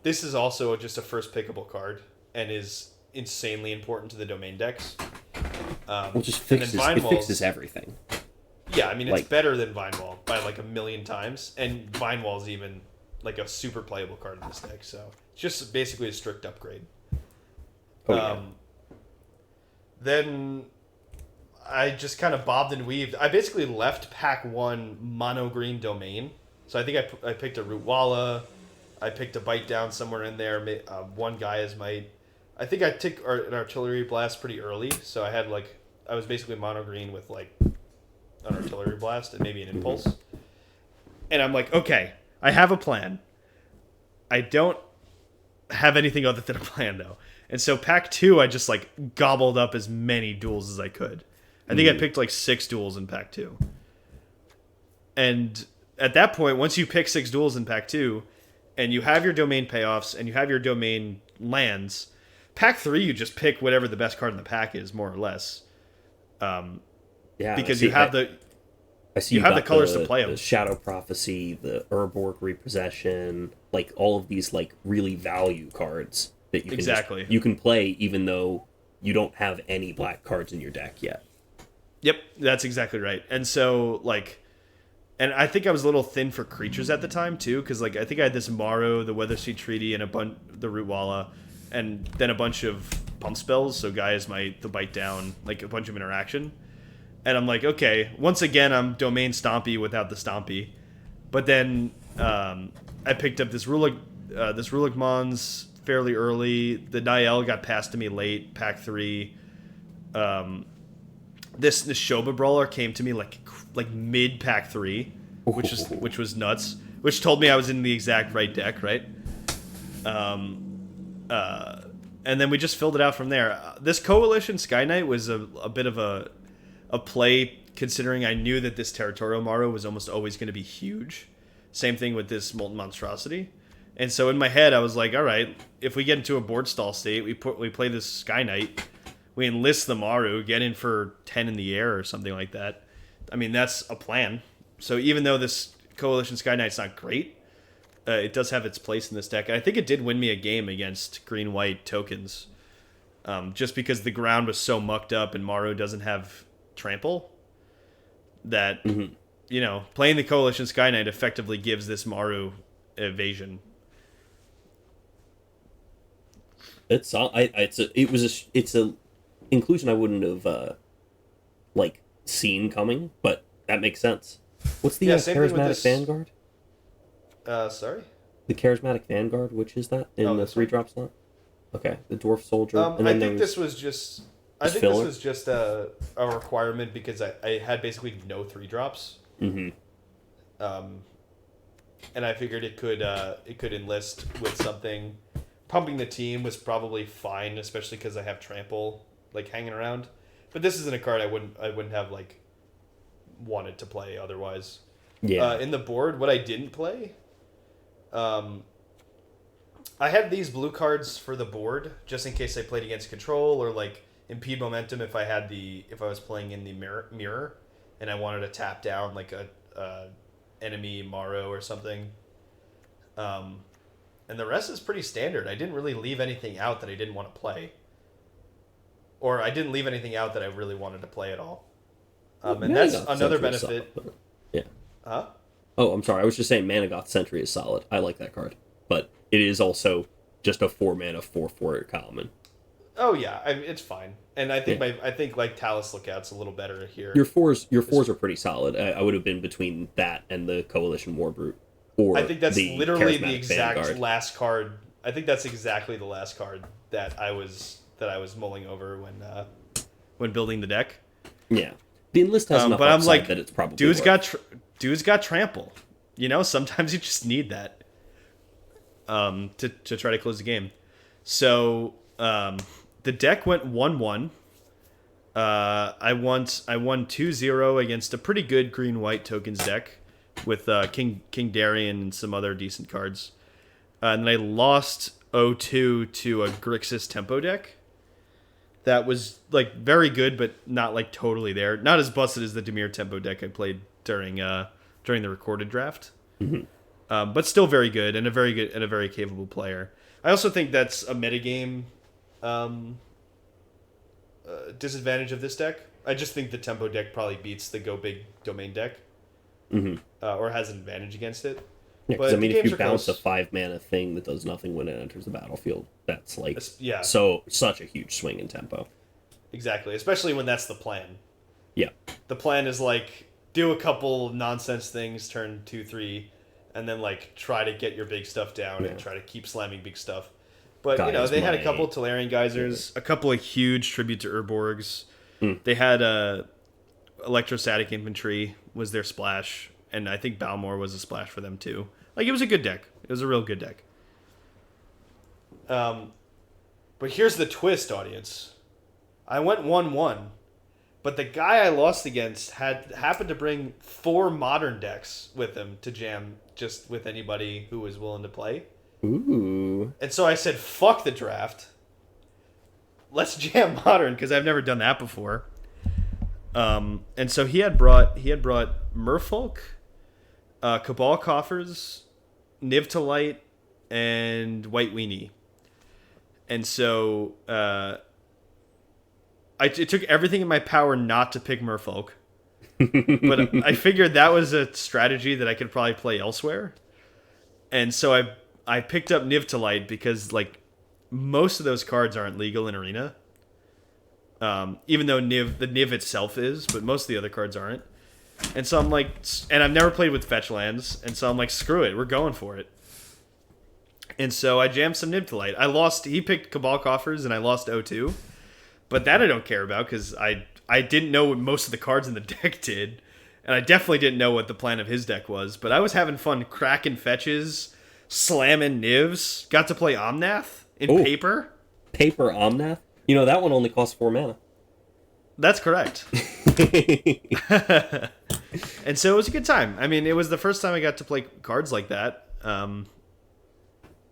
This is also just a first pickable card, and is insanely important to the domain decks. It fixes everything. Yeah, I mean, it's Like, better than Vine Wall by like a million times, and Vine Wall's even like a super playable card in this deck, so it's just basically a strict upgrade. oh yeah. Then I just kind of bobbed and weaved. I basically left pack one mono green domain, so I think I picked a Root Walla, I picked a Bite Down somewhere in there, one guy as my... I think I took an Artillery Blast pretty early, so I had like... I was basically mono green with like an Artillery Blast and maybe an Impulse. And I'm like, okay, I have a plan. I don't have anything other than a plan, though. And so pack two, I just like gobbled up as many duels as I could. I think I picked like 6 duels in pack two. And at that point, once you pick 6 duels in pack two, and you have your domain payoffs, and you have your domain lands, pack three, you just pick whatever the best card in the pack is, more or less. Yeah, Because see, you have I see you have the colors to play them. The Shadow Prophecy, the Urborg Repossession, like all of these like really value cards that you can you can play even though you don't have any black cards in your deck yet. Yep, that's exactly right. And so like, and I think I was a little thin for creatures at the time too, because like I think I had this Morrow, the Weatherseed Treaty, and the Root Walla, and then a bunch of pump spells. So guys, the Bite Down, like a bunch of interaction. And I'm like, okay, once again, I'm Domain Stompy without the Stompy. But then I picked up this Rulik Mons fairly early. The Niall got passed to me late, pack 3. This Shoba Brawler came to me like mid pack 3, which was nuts. Which told me I was in the exact right deck, right? And then we just filled it out from there. This Coalition Sky Knight was a bit of a play, considering I knew that this Territorial Morrow was almost always going to be huge. Same thing with this Molten Monstrosity. And so in my head, I was like, all right, if we get into a board stall state, we play this Sky Knight, we enlist the Maru, get in for 10 in the air or something like that. I mean, that's a plan. So even though this Coalition Sky Knight's not great, it does have its place in this deck. And I think it did win me a game against green-white tokens, just because the ground was so mucked up and Maru doesn't have trample that you know, playing the Coalition Sky Knight effectively gives this Maru evasion. It's a inclusion I wouldn't have like seen coming, but that makes sense. What's the Charismatic Vanguard? Sorry? The Charismatic Vanguard, which is that in the 3-drop slot? Okay, the Dwarf Soldier. And I think this was just a requirement because I had basically no 3-drops. Mm-hmm. And I figured it could enlist with something. Pumping the team was probably fine, especially because I have trample like hanging around. But this isn't a card I wouldn't have like wanted to play otherwise. Yeah. In the board, what I didn't play, I had these blue cards for the board just in case I played against control or like impede momentum if I was playing in the mirror and I wanted to tap down like a enemy Morrow or something. And the rest is pretty standard. I didn't really leave anything out that I didn't want to play. Or I didn't leave anything out that I really wanted to play at all. And that's another benefit. Yeah. Huh? Oh, I'm sorry. I was just saying Managoth Sentry is solid. I like that card. But it is also just a 4-mana 4/4 common. Oh yeah, it's fine. And I think I think like Talus Lookout's a little better here. Your fours are pretty solid. I would have been between that and the Coalition Warbrute. Or I think that's literally the exact Vanguard. last card. I think that's exactly the last card that I was mulling over when building the deck. Yeah, the enlist has enough but I'm like, that it's probably dude's got trample. You know, sometimes you just need that to try to close the game. So the deck went 1-1. I won 2-0 against a pretty good green-white tokens deck with King Darien and some other decent cards. And then I lost 0-2 to a Grixis Tempo deck. That was like very good, but not like totally there. Not as busted as the Dimir Tempo deck I played during the recorded draft. Mm-hmm. But still very good and a very capable player. I also think that's a metagame disadvantage of this deck. I just think the tempo deck probably beats the go big domain deck, or has an advantage against it. Yeah, But because I mean, the if games you are bounce close. a 5 mana thing that does nothing when it enters the battlefield, that's like Yeah, such a huge swing in tempo. exactly. Especially when that's the plan. Yeah, The plan is like do a couple nonsense things, turn 2-3, and then like try to get your big stuff down and try to keep slamming big stuff. But Gaia's they had a my- couple Tolarian geysers, a couple of huge tribute to Urborgs. Mm. They had electrostatic infantry was their splash, and I think Balmor was a splash for them too. Like it was a good deck. It was a real good deck. But here's the twist, audience. I went 1-1, but the guy I lost against happened to bring 4 modern decks with him to jam just with anybody who was willing to play. Ooh. And so I said, "Fuck the draft. Let's jam modern," because I've never done that before. And so he had brought Merfolk, Cabal Coffers, Niv to Light, and White Weenie. And so it took everything in my power not to pick Merfolk. But I figured that was a strategy that I could probably play elsewhere. And so I picked up Niv to Light because like most of those cards aren't legal in Arena. Even though the Niv itself is, but most of the other cards aren't. And so I'm like, and I've never played with fetch lands, and so I'm like, screw it, we're going for it. And so I jammed some Niv to Light. I lost. He picked Cabal Coffers, and I lost 0-2. But that I don't care about because I didn't know what most of the cards in the deck did, and I definitely didn't know what the plan of his deck was. But I was having fun cracking fetches, slamming Nivs. Got to play Omnath in paper. Paper Omnath? You know, that one only costs 4 mana. That's correct. And so it was a good time. I mean, it was the first time I got to play cards like that. And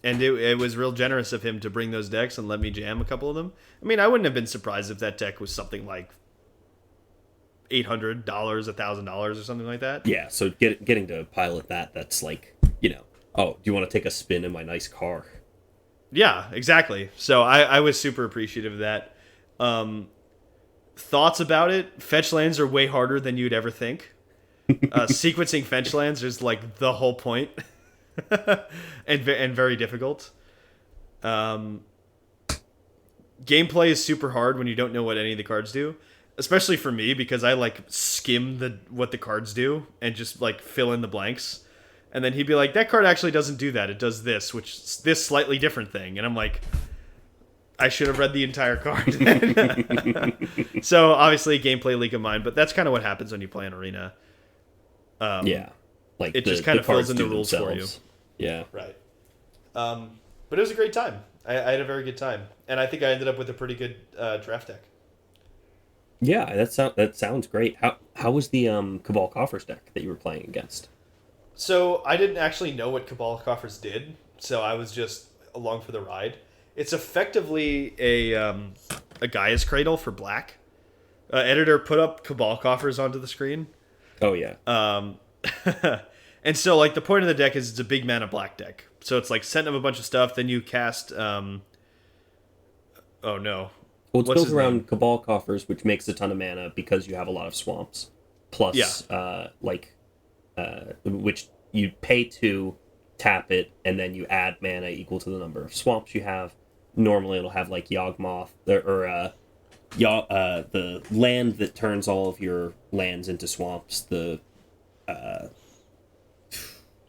it was real generous of him to bring those decks and let me jam a couple of them. I mean, I wouldn't have been surprised if that deck was something like $800, $1,000 or something like that. Yeah, so getting to pilot that's like, you know, oh, do you want to take a spin in my nice car? Yeah, exactly. So I was super appreciative of that. Thoughts about it? Fetch lands are way harder than you'd ever think. Sequencing fetch lands is like the whole point. and very difficult. Gameplay is super hard when you don't know what any of the cards do. Especially for me, because I like skim what the cards do and just like fill in the blanks. And then he'd be like, that card actually doesn't do that. It does this, which is this slightly different thing. And I'm like, I should have read the entire card. So obviously gameplay leak of mine, but that's kind of what happens when you play an arena. Yeah. Like it just kind of fills in the rules for you. Yeah. Right. But it was a great time. I had a very good time. And I think I ended up with a pretty good draft deck. Yeah, that sounds great. How was the Cabal Coffers deck that you were playing against? So I didn't actually know what Cabal Coffers did, so I was just along for the ride. It's effectively a Gaia's Cradle for black. Editor put up Cabal Coffers onto the screen. Oh yeah. And so like the point of the deck is it's a big mana black deck. So it's like setting up a bunch of stuff, then you cast oh no. Well, it's built around Cabal Coffers, which makes a ton of mana because you have a lot of swamps. Plus, which you pay to tap it, and then you add mana equal to the number of swamps you have. Normally, it'll have like Yawgmoth, the land that turns all of your lands into swamps. The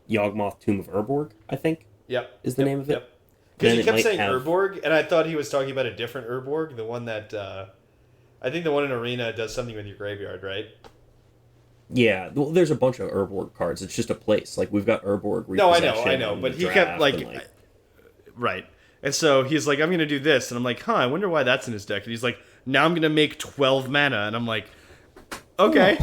Yawgmoth Tomb of Urborg, I think. Yep. Is the name of it? Yep. Because he kept saying Urborg, and I thought he was talking about a different Urborg, the one that I think the one in Arena does something with your graveyard, right? Yeah, well, there's a bunch of Urborg cards. It's just a place. Like we've got Urborg. No, I know, but he kept like, right. And so he's like, I'm gonna do this, and I'm like, I wonder why that's in his deck. And he's like, now I'm gonna make 12 mana, and I'm like, okay.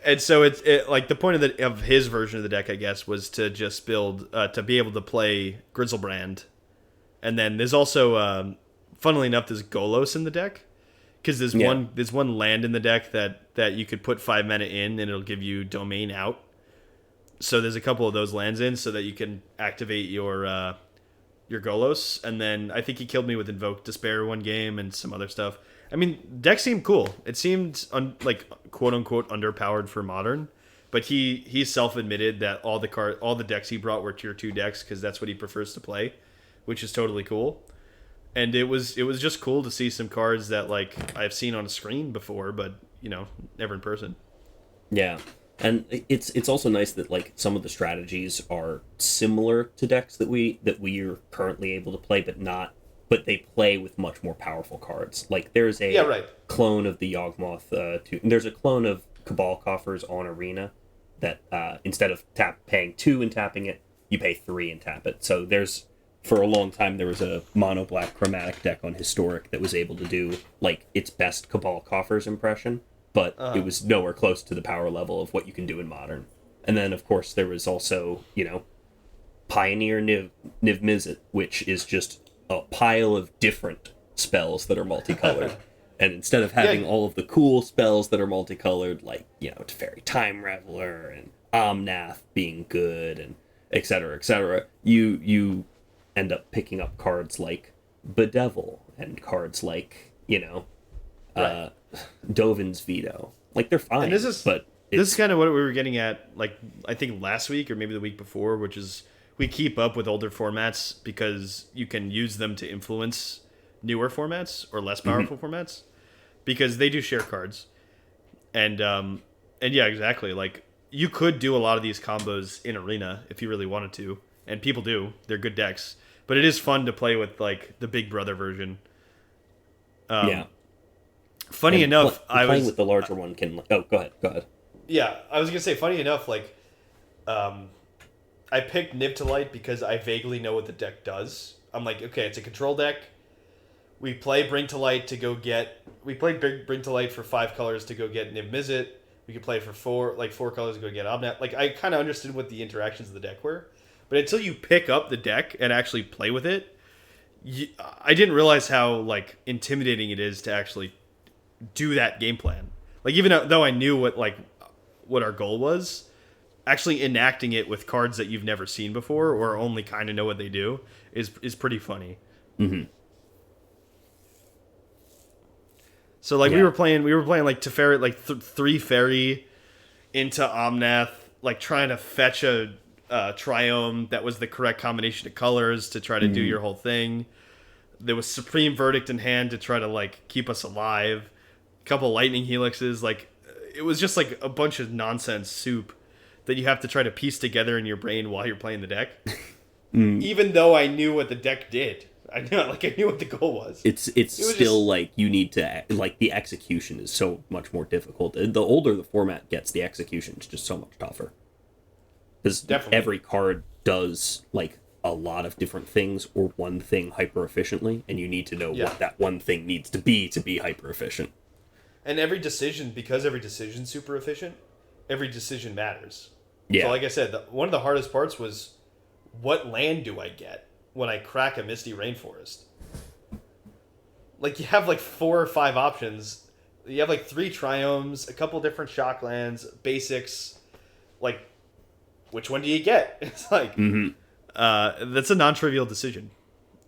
And so it's like the point of his version of the deck, I guess, was to just build to be able to play Grizzlebrand, and then there's also, funnily enough, there's Golos in the deck because there's one land in the deck that you could put 5 mana in and it'll give you Domain out. So there's a couple of those lands in so that you can activate your your Golos, and then I think he killed me with Invoke Despair one game and some other stuff. I mean, deck seemed cool. It seemed like quote unquote underpowered for modern, but he self admitted that all the decks he brought were tier 2 decks because that's what he prefers to play, which is totally cool. And it was just cool to see some cards that like I've seen on a screen before, but never in person. Yeah. And it's also nice that like some of the strategies are similar to decks that we are currently able to play, but they play with much more powerful cards. Like there's a clone of the Yawgmoth there's a clone of Cabal Coffers on Arena that instead of paying 2 and tapping it, you pay 3 and tap it. So for a long time there was a mono black chromatic deck on Historic that was able to do like its best Cabal Coffers impression, but it was nowhere close to the power level of what you can do in Modern. And then, of course, there was also, Pioneer Niv Mizzet, which is just a pile of different spells that are multicolored. And instead of having all of the cool spells that are multicolored, like, Teferi Time Reveler and Omnath being good and et cetera, you end up picking up cards like Bedevil and cards like, Dovin's Veto. Like, they're fine, and this is kind of what we were getting at, like, I think last week or maybe the week before, which is we keep up with older formats because you can use them to influence newer formats or less powerful formats because they do share cards. And yeah, exactly. Like, you could do a lot of these combos in Arena if you really wanted to, and people do. They're good decks. But it is fun to play with, like, the Big Brother version. Yeah. Funny enough, playing with the larger one can. Oh, go ahead. Yeah, I was gonna say, funny enough, like, I picked Nib to Light because I vaguely know what the deck does. I'm like, okay, it's a control deck. We play Bring to Light to go get. We play Bring to Light for 5 colors to go get Nib Mizzet. We could play for 4 colors to go get Omnath. Like, I kind of understood what the interactions of the deck were, but until you pick up the deck and actually play with it, I didn't realize how like intimidating it is to actually do that game plan. Like, even though I knew what our goal was, actually enacting it with cards that you've never seen before or only kind of know what they do is pretty funny. Mm-hmm. So like we were playing like Teferi, like 3 fairy into Omnath, like trying to fetch a Triome that was the correct combination of colors to try to do your whole thing. There was Supreme Verdict in hand to try to like keep us alive. Couple lightning helixes, like it was just like a bunch of nonsense soup that you have to try to piece together in your brain while you're playing the deck. Even though I knew what the deck did, I knew what the goal was. It's still like you need to like the execution is so much more difficult. The older the format gets, the execution is just so much tougher because every card does like a lot of different things or one thing hyper efficiently, and you need to know what that one thing needs to be hyper efficient. And because every decision's super efficient, every decision matters. Yeah. So like I said, one of the hardest parts was, what land do I get when I crack a Misty Rainforest? Like, you have like 4 or 5 options. You have like 3 Triomes, a couple different shock lands, basics. Like, which one do you get? It's like, that's a non-trivial decision.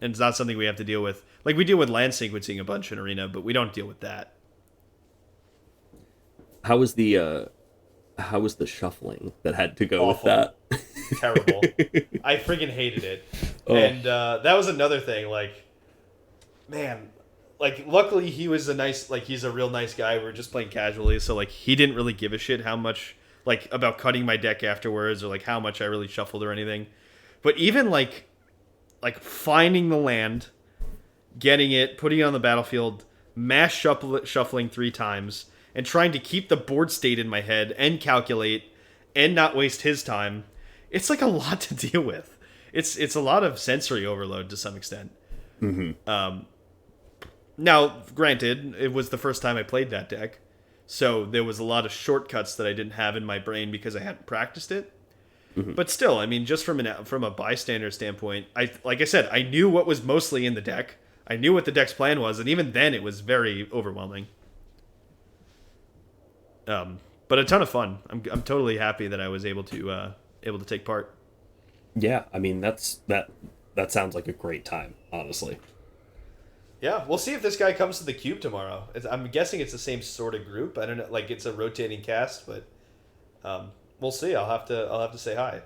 And it's not something we have to deal with. Like, we deal with land sequencing a bunch in Arena, but we don't deal with that. How was the shuffling that had to go with that? Terrible. I freaking hated it. Oh. And that was another thing. Like, man, like, luckily he was he's a real nice guy. We were just playing casually, so like he didn't really give a shit how much like about cutting my deck afterwards or like how much I really shuffled or anything. But even like finding the land, getting it, putting it on the battlefield, mass shuffling 3 times. And trying to keep the board state in my head and calculate and not waste his time, it's like a lot to deal with. It's a lot of sensory overload to some extent. Mm-hmm. Now, granted, it was the first time I played that deck, so there was a lot of shortcuts that I didn't have in my brain because I hadn't practiced it. Mm-hmm. But still, I mean, just from a bystander standpoint, like I said, I knew what was mostly in the deck. I knew what the deck's plan was, and even then, it was very overwhelming. But a ton of fun. I'm totally happy that I was able to take part. Yeah, I mean that that sounds like a great time, honestly. Yeah, we'll see if this guy comes to the cube tomorrow. I'm guessing it's the same sort of group. I don't know, like it's a rotating cast, but we'll see. I'll have to say hi.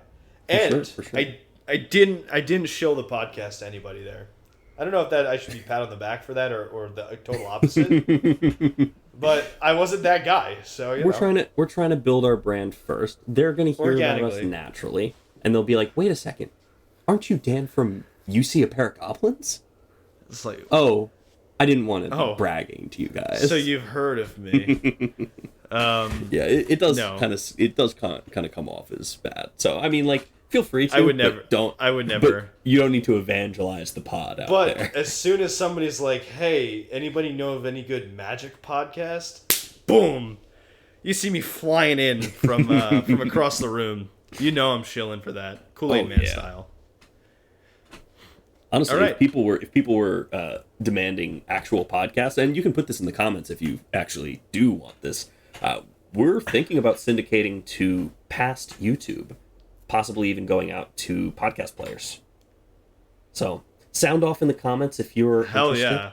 And For sure. I didn't show the podcast to anybody there. I don't know if that I should be pat on the back for that or the total opposite. But I wasn't that guy, so we're trying to build our brand first. They're gonna hear about us Organically. naturally, and they'll be like, "Wait a second, aren't you Dan from UC a Pair of Goblins?" It's like, Oh, I didn't want to be Oh. bragging to you guys. so you've heard of me. Yeah, it does No. kind of come off as bad. So I mean, like, feel free to. I would but never. Don't. I would But never. you don't need to evangelize the pod out But there. as soon as somebody's like, "Hey, anybody know of any good Magic podcast?" Boom, you see me flying in from across the room. You know I'm shilling for that Kool-Aid Man yeah. style. Honestly, All right. if people were demanding actual podcasts, and you can put this in the comments if you actually do want this, we're thinking about syndicating to past YouTube, possibly even going out to podcast players. So sound off in the comments if you're Hell interested. yeah!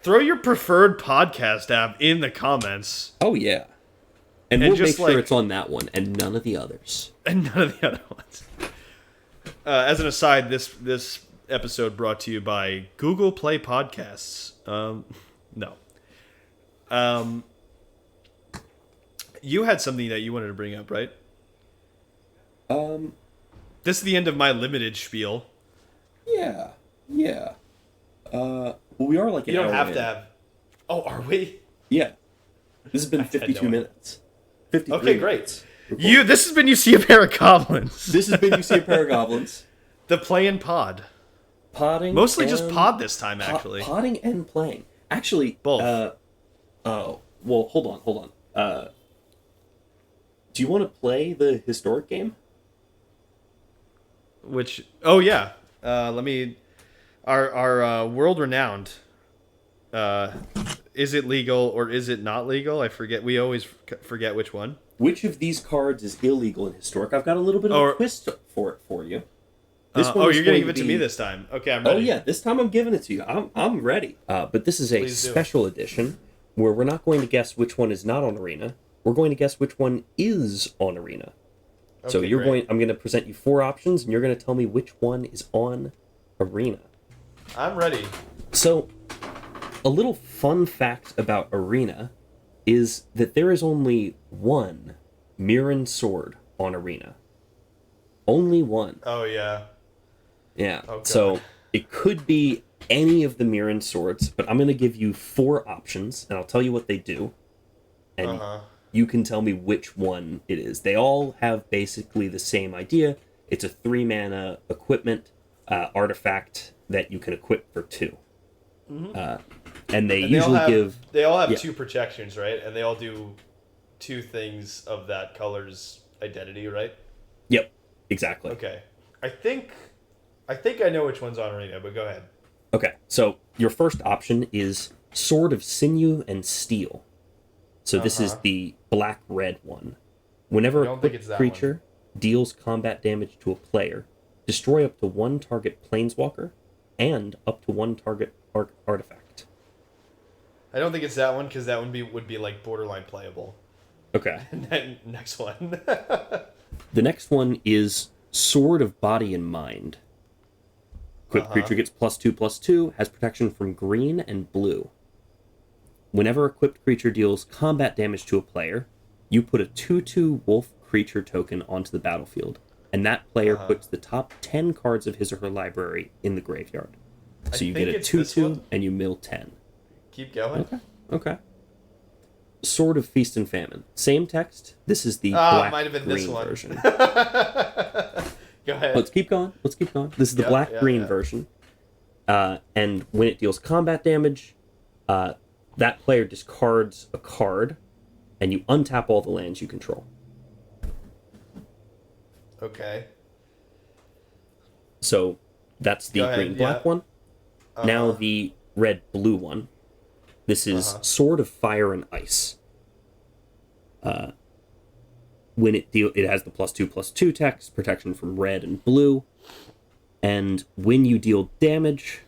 Throw your preferred podcast app in the comments, Oh yeah, and And we'll make just, sure like- it's on that one and none of the others. and none of the other ones. As an aside, this episode brought to you by Google Play Podcasts. No. You had something that you wanted to bring up, right? This is the end of my limited spiel. Yeah. Well, we are like You don't have to have. Oh, are we? Yeah. This has been had no 52 idea. minutes. 53 Okay, minutes. great. This has been You See a Pair of Goblins. This has been You See a Pair of Goblins. The play and pod. Potting. Mostly just and- pod this time, actually. Potting and playing. Actually, Both. Oh, well, hold on. Do you want to play the historic game? Which, oh yeah, let me. Our world renowned. Is it legal or is it not legal? I forget. We always forget which one. Which of these cards is illegal in historic? I've got a little bit of a twist for it for you. This one Oh, is you're gonna going give it to be- me this time. Okay, I'm ready. Oh yeah, this time I'm giving it to you. I'm ready. But this is a Please do. special edition where we're not going to guess which one is not on Arena. We're going to guess which one is on Arena. So Okay, you're great. I'm going to present you 4 options, and you're going to tell me which one is on Arena. I'm ready. So, a little fun fact about Arena is that there is only one Mirren sword on Arena. Only one. Oh yeah. Yeah. Oh, God. So it could be any of the Mirren swords, but I'm going to give you 4 options, and I'll tell you what they do. And you can tell me which one it is. They all have basically the same idea. It's a 3-mana equipment artifact that you can equip for 2. And they usually give... They all have Yeah. 2 protections, right? And they all do 2 things of that color's identity, right? Yep, exactly. Okay. I think I know which one's on Arena, but go ahead. Okay, so your first option is Sword of Sinew and Steel. So this is the black-red one. Whenever I don't a think it's quick that creature deals combat damage to a player, destroy up to 1 target planeswalker and up to 1 target artifact. I don't think it's that one because that one would be like borderline playable. Okay. And then next one. The next one is Sword of Body and Mind. Equipped creature gets +2/+2, has protection from green and blue. Whenever equipped creature deals combat damage to a player, you put a 2/2 wolf creature token onto the battlefield, and that player puts the top 10 cards of his or her library in the graveyard. So you think get a it's this 2/2 one. and you mill 10. Keep going. Okay. Sword of Feast and Famine. Same text. This is the It black might have been this green one. version. Go ahead. Let's keep going. This is the Yeah, black yeah, green yeah. version. And when it deals combat damage, that player discards a card, and you untap all the lands you control. Okay. So that's the Go ahead, green-black yeah. one. Now the red-blue one. This is Sword of Fire and Ice. When it has the +2/+2 text, protection from red and blue, And when you deal damage,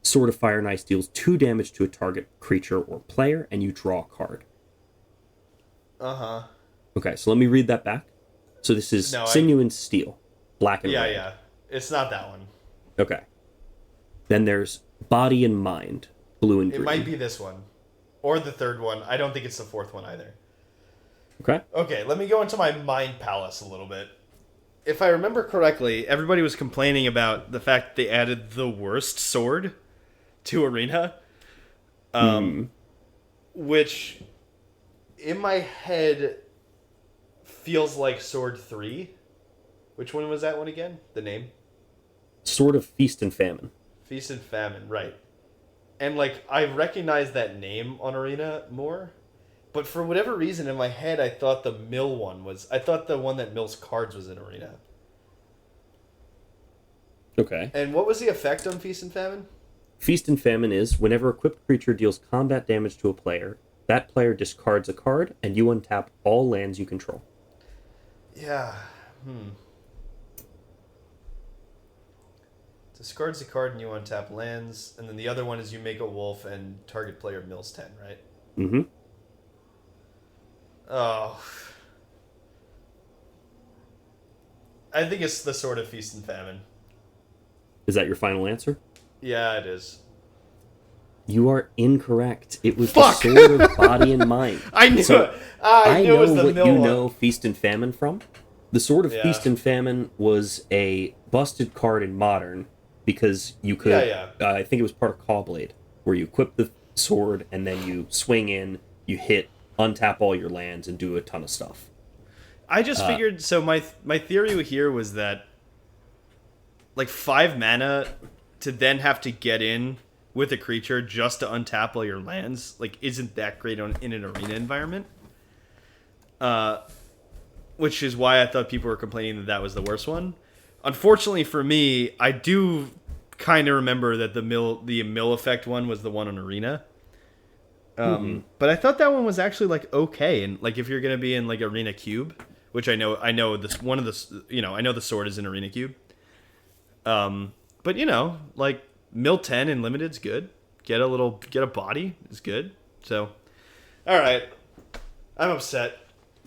Sword of Fire and Ice deals 2 damage to a target creature or player, and you draw a card. Uh-huh. Okay, so let me read that back. So this is Sinew and Steel, black and red. Yeah. It's not that one. Okay. Then there's Body and Mind, blue and green. It might be this one. Or the third one. I don't think it's the fourth one either. Okay. Okay, let me go into my Mind Palace a little bit. If I remember correctly, everybody was complaining about the fact they added the worst sword to Arena. Which, in my head, feels like Sword 3. Which one was that one again? The name? Sword of Feast and Famine. Feast and Famine, right. And, like, I recognize that name on Arena more. But for whatever reason, in my head, I thought the mill one was... I thought the one that mills cards was in Arena. Okay. And what was the effect on Feast and Famine? Feast and Famine is, whenever equipped creature deals combat damage to a player, that player discards a card, and you untap all lands you control. Yeah. Discards a card and you untap lands, and then the other one is you make a wolf and target player mills 10, right? Mm-hmm. Oh. I think it's the Sword of Feast and Famine. Is that your final answer? Yeah, it is. You are incorrect. It was Fuck! the Sword of Body and Mind. I knew it. I knew it was the what mill you one. know Feast and Famine from. The Sword of Feast and Famine was a busted card in Modern because you could... I think it was part of Cawblade, where you equip the sword and then you swing in, you hit, untap all your lands, and do a ton of stuff. I just figured... So my theory here was that, like, 5 mana to then have to get in with a creature just to untap all your lands, like, isn't that great in an Arena environment. Which is why I thought people were complaining that was the worst one. Unfortunately for me, I do kind of remember that the mill effect one was the one on Arena. But I thought that one was actually, like, okay. And, like, if you're gonna be in, like, Arena Cube, which I know this one of the, I know the sword is in Arena Cube. But like, mill 10 in limited's good. Get a body is good. So, all right, I'm upset.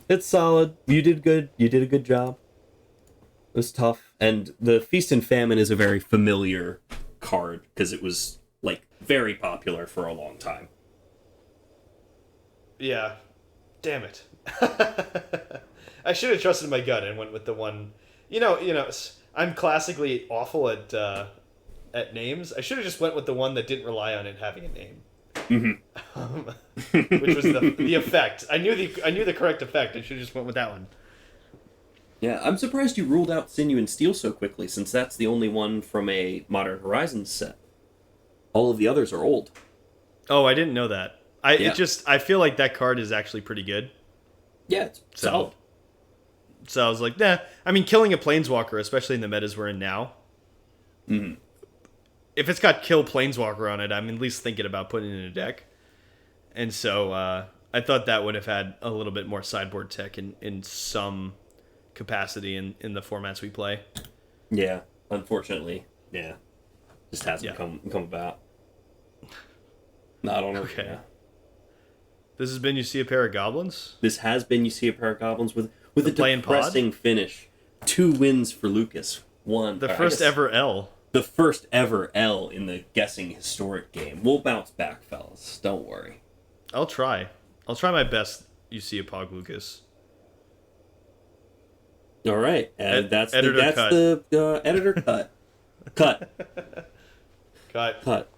It's solid. You did good. You did a good job. It was tough. And the Feast and Famine is a very familiar card because it was, like, very popular for a long time. Yeah. Damn it. I should have trusted my gut and went with the one. I'm classically awful at names. I should have just went with the one that didn't rely on it having a name. Which was the effect. I knew the correct effect. I should have just went with that one. Yeah, I'm surprised you ruled out Sinew and Steel so quickly, since that's the only one from a Modern Horizons set. All of the others are old. Oh, I didn't know that. I feel like that card is actually pretty good. Yeah, it's solid. So I was like, nah. I mean, killing a Planeswalker, especially in the metas we're in now. Mm-hmm. If it's got kill Planeswalker on it, I'm at least thinking about putting it in a deck. And so I thought that would have had a little bit more sideboard tech in some capacity in the formats we play. Yeah, unfortunately, yeah, just hasn't come about. Not on Okay. Yeah. This has been You See a Pair of Goblins. This has been You See a Pair of Goblins with a playing depressing finish. 2 wins for Lucas. The first ever L. The first ever L in the guessing historic game. We'll bounce back, fellas. Don't worry. I'll try my best. You See a Pog, Lucas. All right, and that's editor the editor cut. Cut. Cut. Cut.